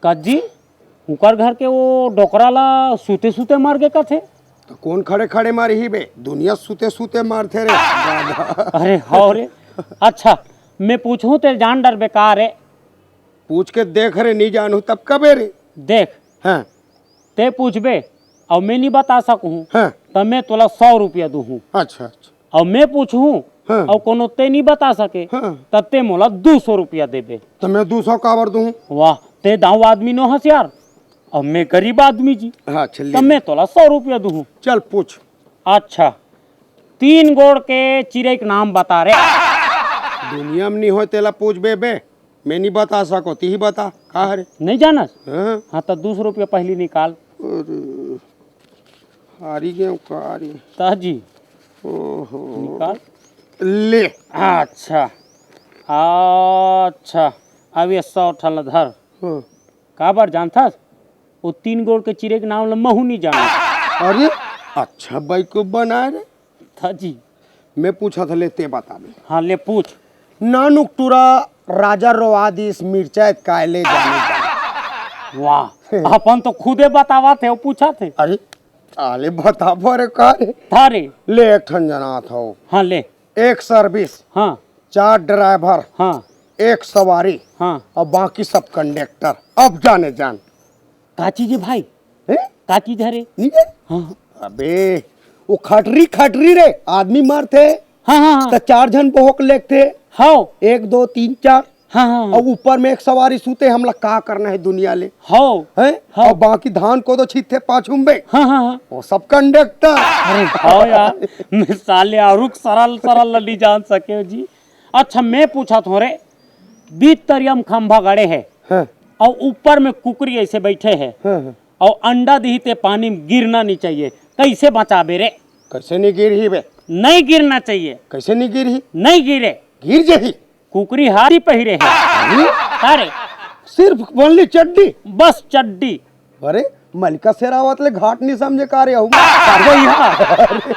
काजी उकर घर के वो डोकरा ला सूते सूते मार के का थे। तो कौन खड़े खड़े मारी ही बे, दुनिया सूते सूते मारते रे दादा। अरे हाँ रे। अच्छा मैं पूछूं ते जान डर बेकार है। पूछ के देख रे, नहीं जानू तब कबे रे। देख हाँ ते पूछबे और मैं नहीं बता सकूँ हाँ। तो मैं तोला 100 रुपया दूँ। अच्छा अच्छा। और मैं पूछूं हाँ। और कोनो ते नहीं बता सके हाँ। तब ते मोला 200 रुपया देबे। तो मैं 200 कावर दूँ। वाह ते दाऊ आदमी नो होशियार और मैं गरीब आदमी जी। हाँ चल तब मैं तोला 100 रुपया दूँ। चल पूछ। अच्छा 3 गोड़ के चिड़ै के नाम बता रे। दुनिया में नहीं हो तेला पूछ बे बे, मैं नहीं बता सको, ती ही बता का रे। नहीं जानस। हाँ। हाँ तो 200 रुपया पहले निकाल। अरे हारी गए कारी। ताजी ओहो निकाल ले। अच्छा अच्छा अब ये 100 ठल धर। हाँ। का बार जानता वो 3 गोड़ के चिड़ै के नाम ला महू नहीं जाना। अरे अच्छा भाई को बना रे। ताजी मैं पूछा था, लेते बता दे। हाँ ले पूछ। नानुकटुरा राजा रोवादिस मिर्चा कायले जाने जाने। वाह अपन तो खुदे बतावा थे वो पूछा थे। अरे आले बता पर का रे। थारे ले एक ठन जना था। हाँ ले। एक सर्विस, हाँ 4 ड्राइवर, हाँ 1 सवारी हाँ और बाकी सब कंडक्टर। अब जाने जान। का चीज है भाई, हैं? का चीज है रे। नहीं है? हाँ अबे वो खटरी रे आदमी मारते। हाँ हाँ तो 4 जन बहुक लेते। हाँ 1 2 3 4। हाँ हाँ और ऊपर में एक सवारी सूते। हमला का करना है दुनिया ले हाँ हैं? हाँ। और बाकी धान को तो छीते पाछुम बे। हाँ हाँ। वो सब कंडक्टर। अरे हाँ यार मैं साले आरुक सरल सरल लली जान सके जी। अच्छा मैं पूछा थोड़े बीच तरियम खंभा गड़े है हाँ और ऊपर में कुकरी ऐसे बैठे है हाँ। और अंडा दीते पानी में गिरना नहीं चाहिए, कैसे बचाबे रे। कैसे नहीं गिर ही बे। नहीं गिरना चाहिए। कैसे नहीं गिर ही। नहीं गिरे। गिर जही। कुकरी हारी पहिरे है। अरे सिर्फ बनली चड्डी। बस चड्डी। अरे मलिका शेरावत ले घाट नहीं समझे का रे। वही हाँ।